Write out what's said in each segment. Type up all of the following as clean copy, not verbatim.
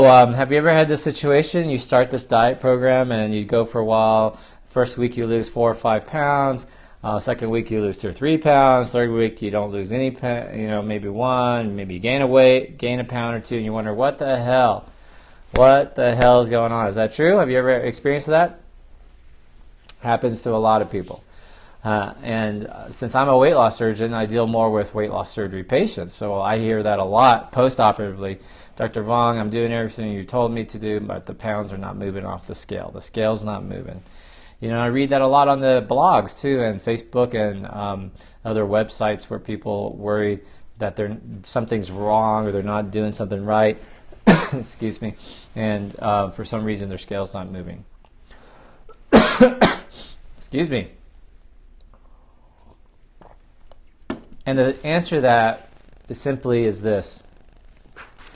Have you ever had this situation? You start this diet program and you go for a while. First week you lose 4 or 5 pounds. Second week you lose 2 or 3 pounds. Third week you don't lose any, maybe one. Maybe you gain a pound or two, and you wonder what the hell is going on? Is that true? Have you ever experienced that? Happens to a lot of people. Since I'm a weight loss surgeon, I deal more with weight loss surgery patients. So I hear that a lot post-operatively. Dr. Vuong, I'm doing everything you told me to do, but the pounds are not moving off the scale. The scale's not moving. I read that a lot on the blogs too, and Facebook and other websites where people worry that something's wrong or they're not doing something right. Excuse me. And for some reason their scale's not moving. Excuse me. And the answer to that is this.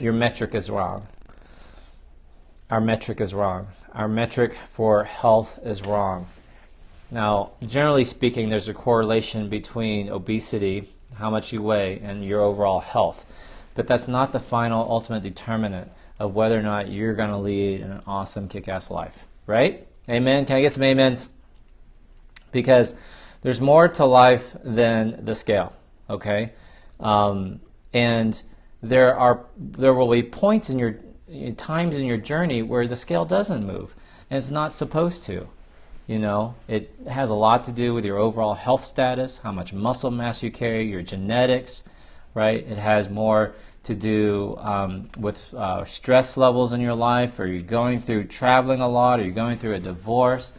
Your metric is wrong. Our metric is wrong. Our metric for health is wrong. Now, generally speaking, there's a correlation between obesity, how much you weigh, and your overall health. But that's not the final ultimate determinant of whether or not you're going to lead an awesome kick-ass life. Right? Amen? Can I get some amens? Because there's more to life than the scale. Okay? And there will be points in your times in your journey where the scale doesn't move, and it's not supposed to. It has a lot to do with your overall health status, how much muscle mass you carry, your genetics, right? It has more to do with stress levels in your life. Are you going through traveling a lot? Are you going through a divorce?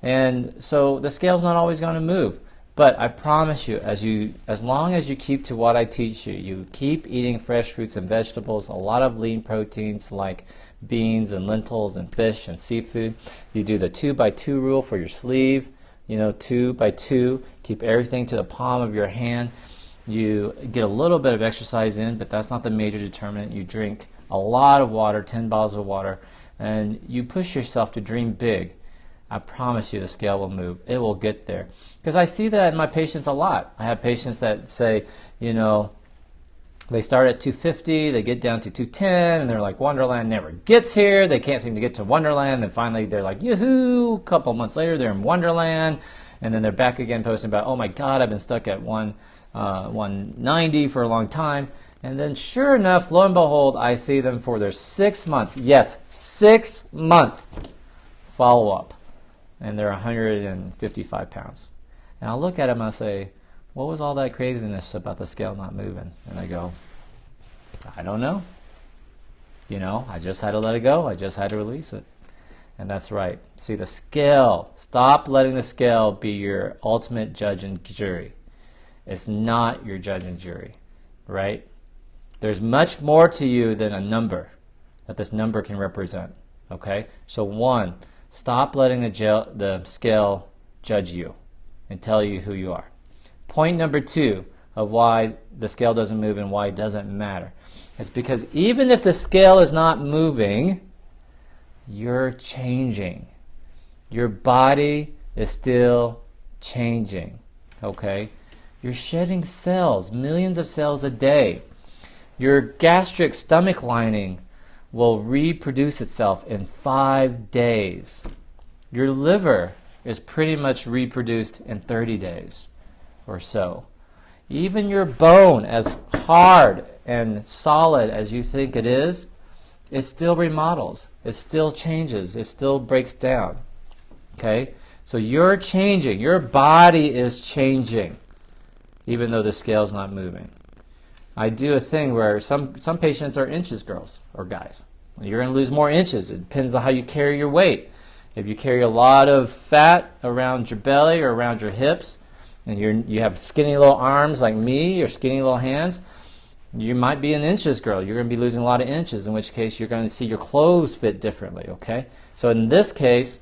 And so the scale's not always going to move. But I promise you, as long as you keep to what I teach you, you keep eating fresh fruits and vegetables, a lot of lean proteins like beans and lentils and fish and seafood. You do the 2x2 rule for your sleeve, 2x2. Keep everything to the palm of your hand. You get a little bit of exercise in, but that's not the major determinant. You drink a lot of water, 10 bottles of water, and you push yourself to dream big. I promise you the scale will move. It will get there. Because I see that in my patients a lot. I have patients that say, they start at 250, they get down to 210, and they're like, Wonderland never gets here. They can't seem to get to Wonderland. Then finally they're like, yoo-hoo! A couple months later, they're in Wonderland. And then they're back again posting about, oh my God, I've been stuck at 190 for a long time. And then sure enough, lo and behold, I see them for their 6 months. Yes, 6 month follow-up. And they're 155 pounds. And I'll look at them and I'll say, what was all that craziness about the scale not moving? And I go, I don't know. I just had to let it go. I just had to release it. And that's right. See, the scale, stop letting the scale be your ultimate judge and jury. It's not your judge and jury, right? There's much more to you than a number that this number can represent, okay? So one, stop letting the scale judge you and tell you who you are. Point number 2 of why the scale doesn't move and why it doesn't matter. It's because even if the scale is not moving, you're changing. Your body is still changing, okay? You're shedding cells, millions of cells a day. Your gastric stomach lining will reproduce itself in 5 days. Your liver is pretty much reproduced in 30 days or so. Even your bone, as hard and solid as you think it is, it still remodels. It still changes. It still breaks down. Okay? So you're changing. Your body is changing, even though the scale's not moving. I do a thing where some patients are inches girls or guys. You're going to lose more inches. It depends on how you carry your weight. If you carry a lot of fat around your belly or around your hips, and you have skinny little arms like me or skinny little hands, you might be an inches girl. You're going to be losing a lot of inches, in which case you're going to see your clothes fit differently, okay? So in this case,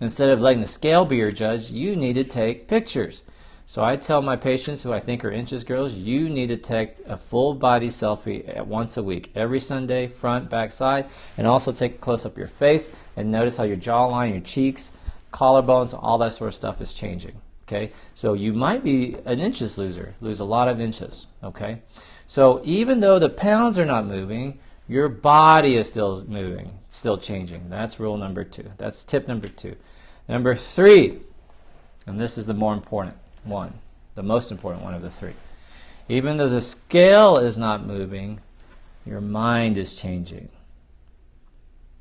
instead of letting the scale be your judge, you need to take pictures. So I tell my patients who I think are inches girls, you need to take a full body selfie once a week, every Sunday, front, back, side, and also take a close-up of your face and notice how your jawline, your cheeks, collarbones, all that sort of stuff is changing. Okay, so you might be an inches loser, lose a lot of inches. Okay, so even though the pounds are not moving, Your body is still moving, still changing. That's rule number 2. That's tip number 2. Number 3, and this is the more important one, the most important one of the 3. Even though the scale is not moving, your mind is changing.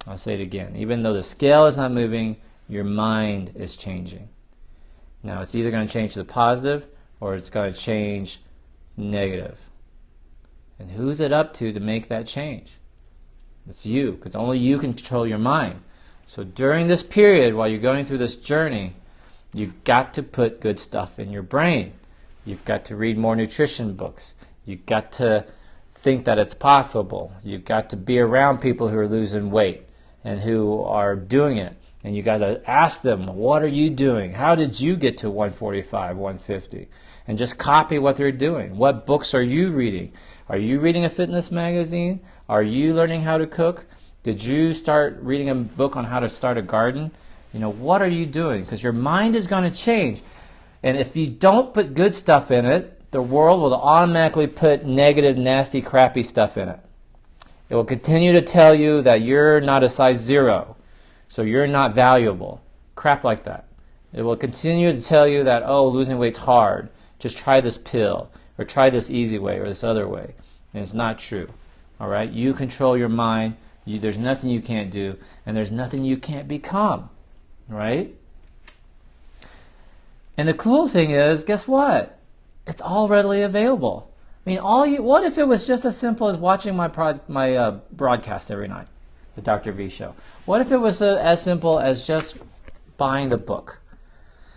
I'll say it again. Even though the scale is not moving, your mind is changing. Now, it's either going to change to the positive or it's going to change negative. And who's it up to make that change? It's you, because only you can control your mind. So during this period, while you're going through this journey, you've got to put good stuff in your brain. You've got to read more nutrition books. You've got to think that it's possible. You've got to be around people who are losing weight and who are doing it. And you got to ask them, what are you doing? How did you get to 145, 150? And just copy what they're doing. What books are you reading? Are you reading a fitness magazine? Are you learning how to cook? Did you start reading a book on how to start a garden? What are you doing? Because your mind is going to change. And if you don't put good stuff in it, the world will automatically put negative, nasty, crappy stuff in it. It will continue to tell you that you're not a size 0, so you're not valuable. Crap like that. It will continue to tell you that, oh, losing weight's hard. Just try this pill, or try this easy way, or this other way. And it's not true. All right? You control your mind. There's nothing you can't do, and there's nothing you can't become. Right? And the cool thing is, guess what? It's all readily available. I mean, what if it was just as simple as watching my broadcast every night, the Dr. V Show? What if it was as simple as just buying the book?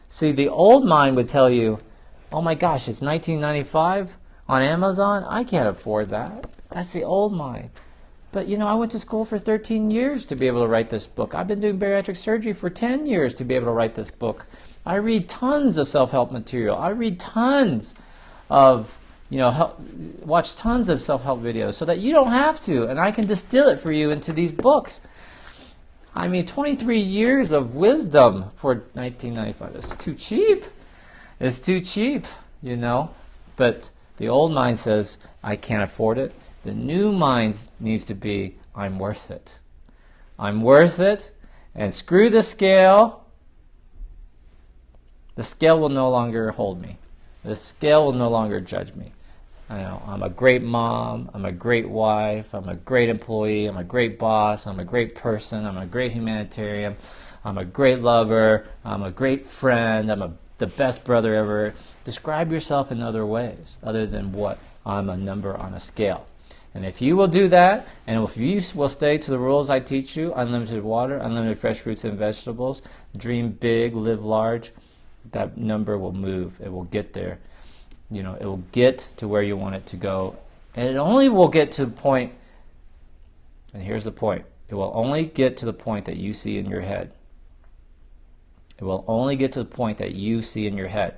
See, the old mind would tell you, oh my gosh, it's $19.95 on Amazon? I can't afford that. That's the old mind. But I went to school for 13 years to be able to write this book. I've been doing bariatric surgery for 10 years to be able to write this book. I read tons of self-help material. I read tons of, watch tons of self-help videos so that you don't have to, and I can distill it for you into these books. I mean, 23 years of wisdom for $19.95. It's too cheap. It's too cheap, But the old mind says, I can't afford it. The new mind needs to be, I'm worth it. I'm worth it, and screw the scale. The scale will no longer hold me. The scale will no longer judge me. I'm a great mom. I'm a great wife. I'm a great employee. I'm a great boss. I'm a great person. I'm a great humanitarian. I'm a great lover. I'm a great friend. I'm the best brother ever. Describe yourself in other ways other than what I'm a number on a scale. And if you will do that, and if you will stay to the rules I teach you, unlimited water, unlimited fresh fruits and vegetables, dream big, live large, that number will move. It will get there. It will get to where you want it to go. And it only will get to the point, and here's the point, it will only get to the point that you see in your head. It will only get to the point that you see in your head.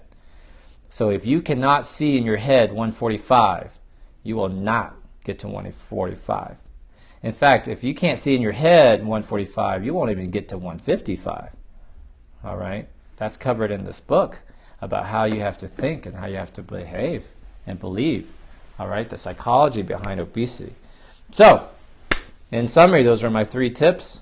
So if you cannot see in your head 145, you will not get to 145. In fact, if you can't see in your head 145, you won't even get to 155. All right? That's covered in this book about how you have to think and how you have to behave and believe. All right? The psychology behind obesity. So, in summary, those are my 3 tips.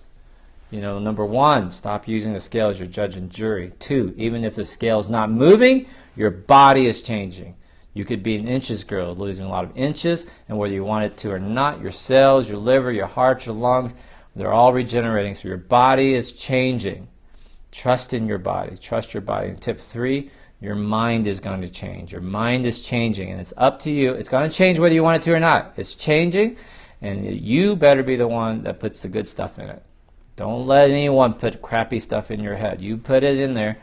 Number 1, stop using the scale as your judge and jury. 2, even if the scale is not moving, your body is changing. You could be an inches girl, losing a lot of inches, and whether you want it to or not, your cells, your liver, your heart, your lungs, they're all regenerating, so your body is changing. Trust in your body. Trust your body. And tip 3, your mind is going to change. Your mind is changing, and it's up to you. It's going to change whether you want it to or not. It's changing, and you better be the one that puts the good stuff in it. Don't let anyone put crappy stuff in your head. You put it in there,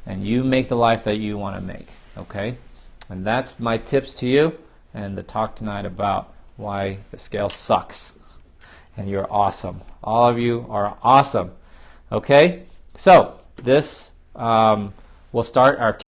and you make the life that you want to make. Okay? And that's my tips to you, and the talk tonight about why the scale sucks. And you're awesome. All of you are awesome. Okay? So, this will start our